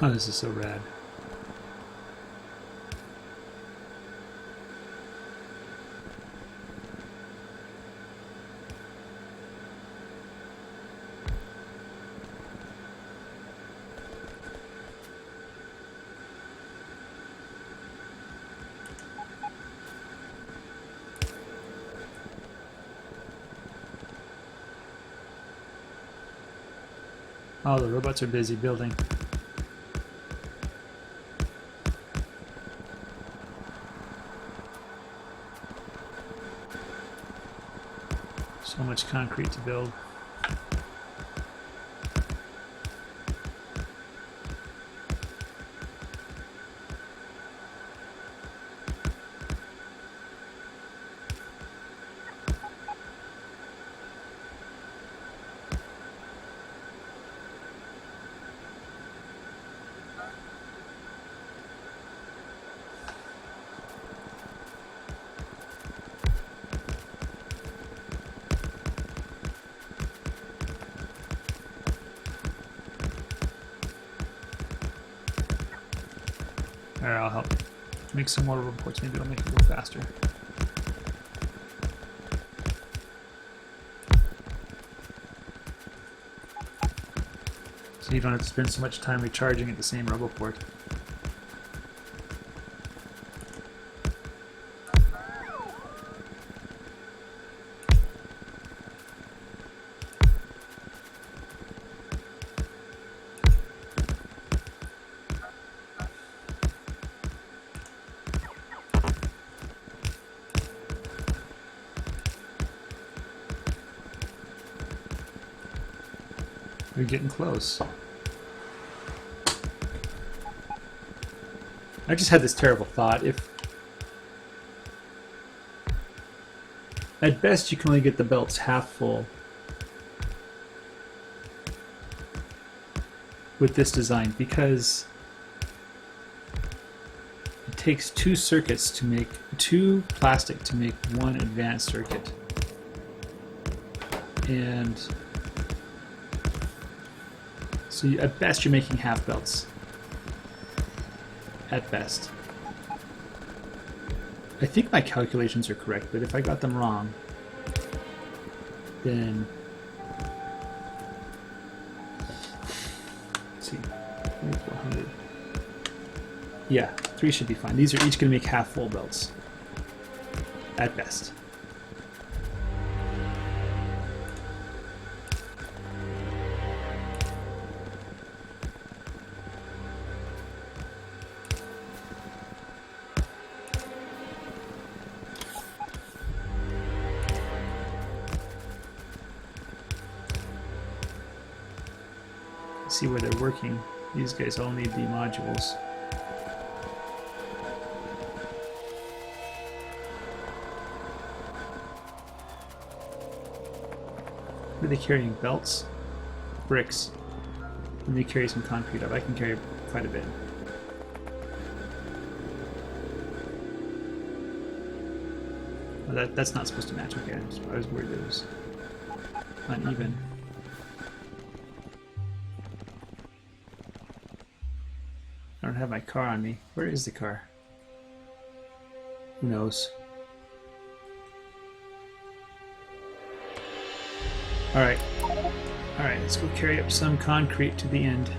A: Oh, this is so rad. Oh, the robots are busy building. So much concrete to build. Alright, I'll help. Make some more reports. Maybe it'll make it go faster. So you don't have to spend so much time recharging at the same RoboPort. We're getting close. I just had this terrible thought. If at best you can only get the belts half full with this design, because it takes two circuits to make two plastic to make one advanced circuit, and so at best you're making half belts. At best. I think my calculations are correct, but if I got them wrong, then let's see, 2400. Yeah, 3 should be fine. These are each going to make half full belts. At best. See where they're working. These guys all need the modules. What are they carrying? Belts? Bricks. And they carry some concrete up. I can carry quite a bit. Well, that's not supposed to match. Okay, I was worried it was uneven. I don't have my car on me. Where is the car? Who knows? Alright. Alright, let's go carry up some concrete to the end.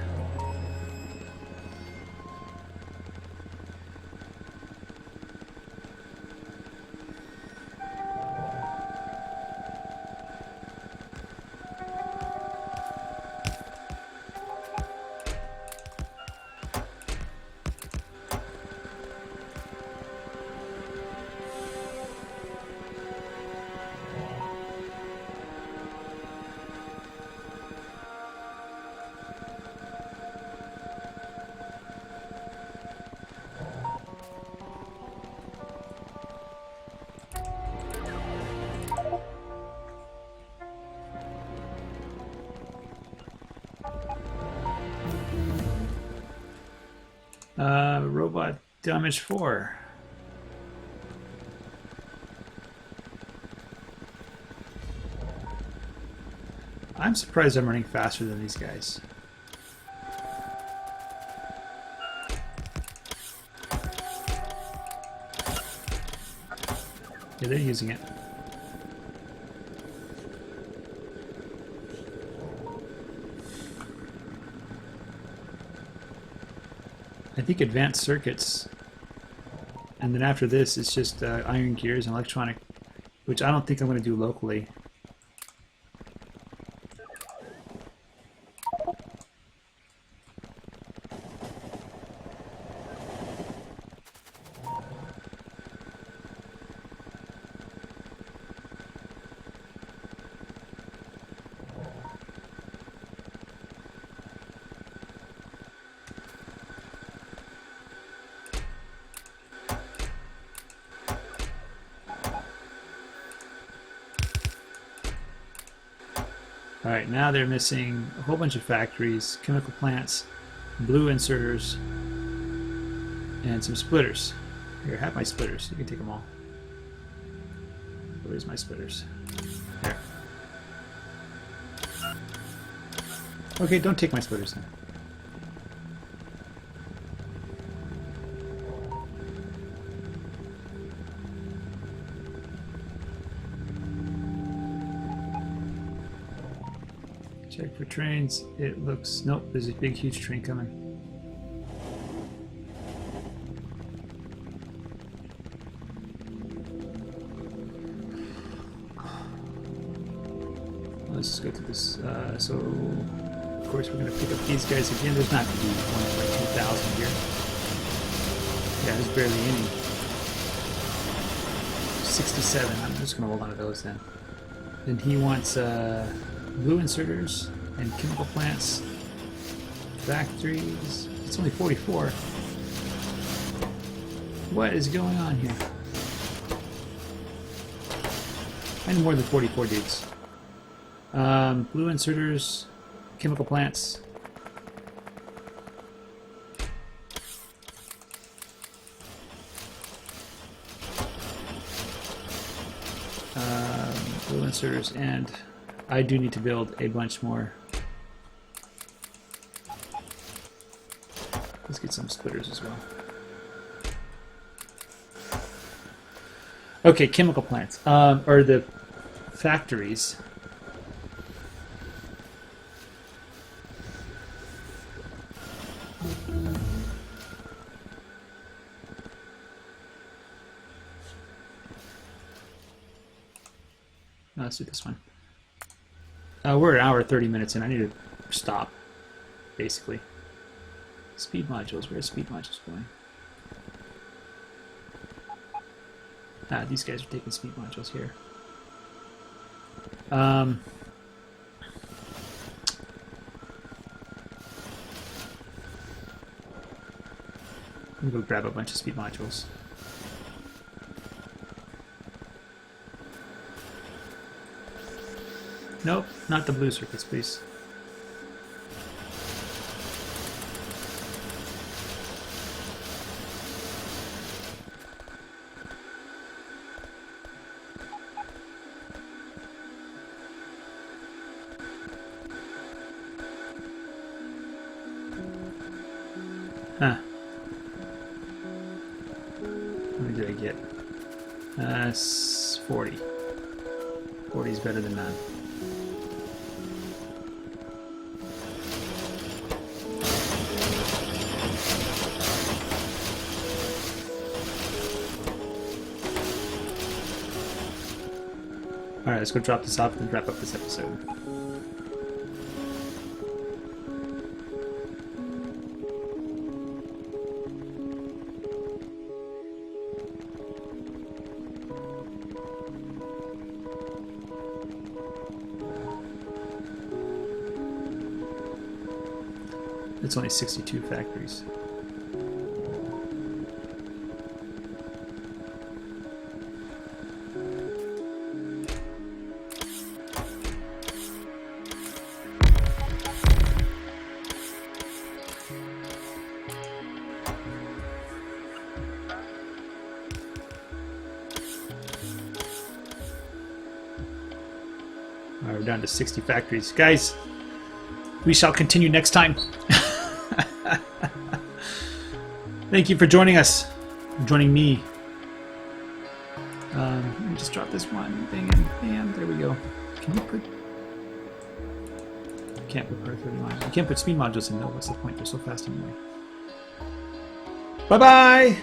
A: Robot damage 4. I'm surprised I'm running faster than these guys. Yeah, they're using it. I think advanced circuits, and then after this it's just iron gears and electronic, which I don't think I'm going to do locally. Alright, now they're missing a whole bunch of factories, chemical plants, blue inserters, and some splitters. Here, have my splitters. You can take them all. Where's my splitters? There. Okay, don't take my splitters then. Check for trains. It looks... Nope, there's a big, huge train coming. Let's just go through this. So, of course, we're going to pick up these guys again. There's not going to be one like 2,000 here. Yeah, there's barely any. 67. I'm just going to hold on to those then. Then he wants glue inserters and chemical plants, factories. It's only 44. What is going on here? I need more than 44 dudes. Glue inserters, chemical plants. Glue inserters, and I do need to build a bunch more. Let's get some splitters as well. Okay, chemical plants, or the factories. No, let's do this one. We're an hour 30 minutes in. I need to stop, basically. Speed modules. Where's speed modules going? Ah, these guys are taking speed modules here. I'm gonna go grab a bunch of speed modules. Nope, not the blue circuits, please. Huh. How many did I get? 40. 40 is better than none. Alright, let's go drop this off and wrap up this episode. It's only 62 factories. Alright, we're down to 60 factories. Guys, we shall continue next time. Thank you for joining us. Joining me. Let me just drop this one thing in. Bam, there we go. Can you put... I can't put part 30 modules. You can't put speed modules in though. What's the point? They're so fast anyway. Bye-bye!